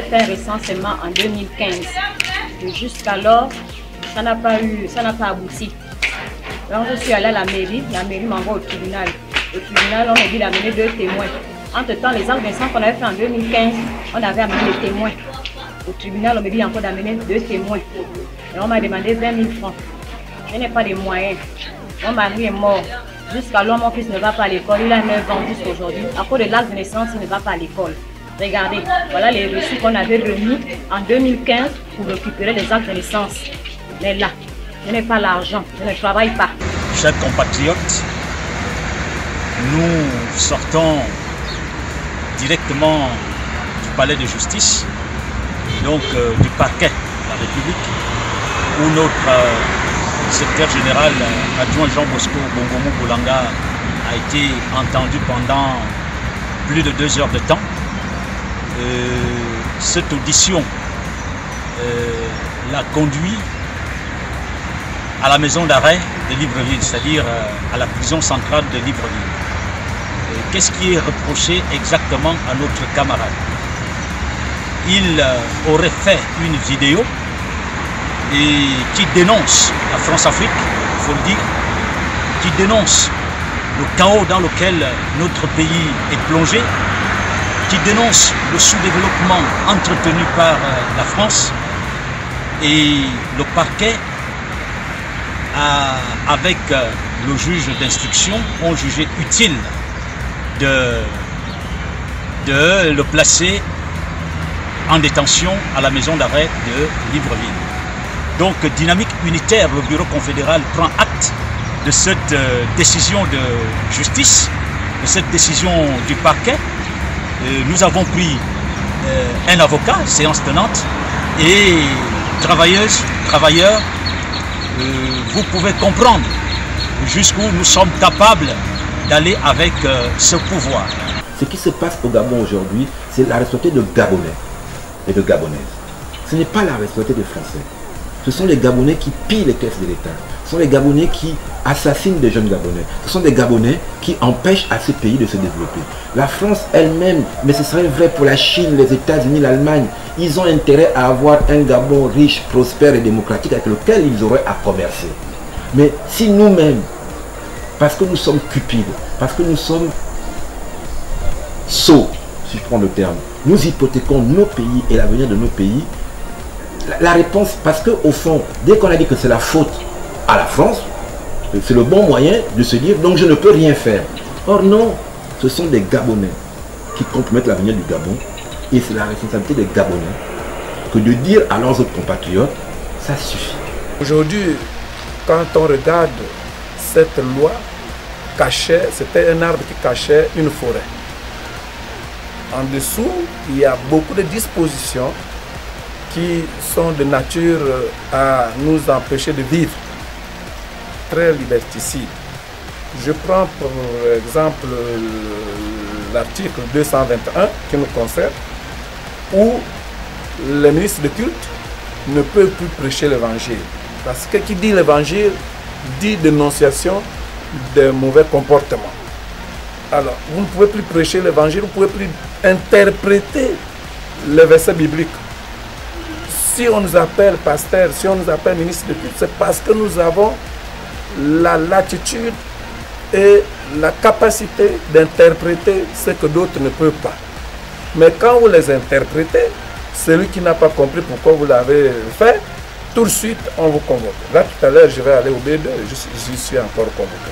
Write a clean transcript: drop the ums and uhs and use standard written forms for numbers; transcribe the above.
fait un recensement en 2015. Jusqu'alors, ça n'a pas abouti. Donc je suis allée à la mairie m'envoie au tribunal. Au tribunal, on m'a dit d'amener 2 témoins. Entre-temps, les actes d'incendie qu'on avait fait en 2015, on avait amené les témoins. Au tribunal, on m'a dit encore d'amener 2 témoins. Et on m'a demandé 20 000 francs. Je n'ai pas de moyens. Mon mari est mort. Jusqu'alors, mon fils ne va pas à l'école. Il a 9 ans jusqu'à aujourd'hui. À cause de l'acte de naissance, il ne va pas à l'école. Regardez, voilà les reçus qu'on avait remis en 2015 pour récupérer les actes de naissance. Mais là, je n'ai pas l'argent, je ne travaille pas. Chers compatriotes, nous sortons directement du palais de justice, donc du parquet de la République, où notre secrétaire général adjoint Jean Bosco Bongomo Boulanga a été entendu pendant plus de 2 heures de temps. Cette audition l'a conduit à la maison d'arrêt de Libreville, c'est-à-dire à la prison centrale de Libreville. Qu'est-ce qui est reproché exactement à notre camarade? Il aurait fait une vidéo qui dénonce la France-Afrique, il faut le dire, qui dénonce le chaos dans lequel notre pays est plongé, qui dénonce le sous-développement entretenu par la France, et le parquet, avec le juge d'instruction, ont jugé utile de le placer en détention à la maison d'arrêt de Libreville. Donc, dynamique unitaire, le bureau confédéral prend acte de cette décision de justice, de cette décision du parquet. Nous avons pris un avocat, séance tenante, et travailleuses, travailleurs, vous pouvez comprendre jusqu'où nous sommes capables d'aller avec ce pouvoir. Ce qui se passe au Gabon aujourd'hui, c'est la responsabilité de Gabonais et de Gabonaises. Ce n'est pas la responsabilité des Français. Ce sont les Gabonais qui pillent les caisses de l'État. Ce sont les Gabonais qui assassinent des jeunes Gabonais. Ce sont des Gabonais qui empêchent à ces pays de se développer. La France elle-même, mais ce serait vrai pour la Chine, les États-Unis, l'Allemagne, ils ont intérêt à avoir un Gabon riche, prospère et démocratique avec lequel ils auraient à commercer. Mais si nous-mêmes, parce que nous sommes cupides, parce que nous sommes sots, si je prends le terme, nous hypothéquons nos pays et l'avenir de nos pays, la réponse, parce qu'au fond, dès qu'on a dit que c'est la faute à la France, c'est le bon moyen de se dire donc je ne peux rien faire. Or non, ce sont des Gabonais qui compromettent l'avenir du Gabon, et c'est la responsabilité des Gabonais que de dire à leurs autres compatriotes, ça suffit. Aujourd'hui, quand on regarde cette loi, c'était un arbre qui cachait une forêt. En dessous, il y a beaucoup de dispositions qui sont de nature à nous empêcher de vivre. Très liberticide. Je prends pour exemple l'article 221 qui nous concerne, où les ministres de culte ne peuvent plus prêcher l'évangile. Parce que qui dit l'évangile dit dénonciation de mauvais comportements. Alors, vous ne pouvez plus prêcher l'évangile, vous ne pouvez plus interpréter les versets bibliques. Si on nous appelle pasteur, si on nous appelle ministre de culte, c'est parce que nous avons la latitude et la capacité d'interpréter ce que d'autres ne peuvent pas. Mais quand vous les interprétez, celui qui n'a pas compris pourquoi vous l'avez fait, tout de suite on vous convoque. Là tout à l'heure je vais aller au B2, j'y suis encore convoqué.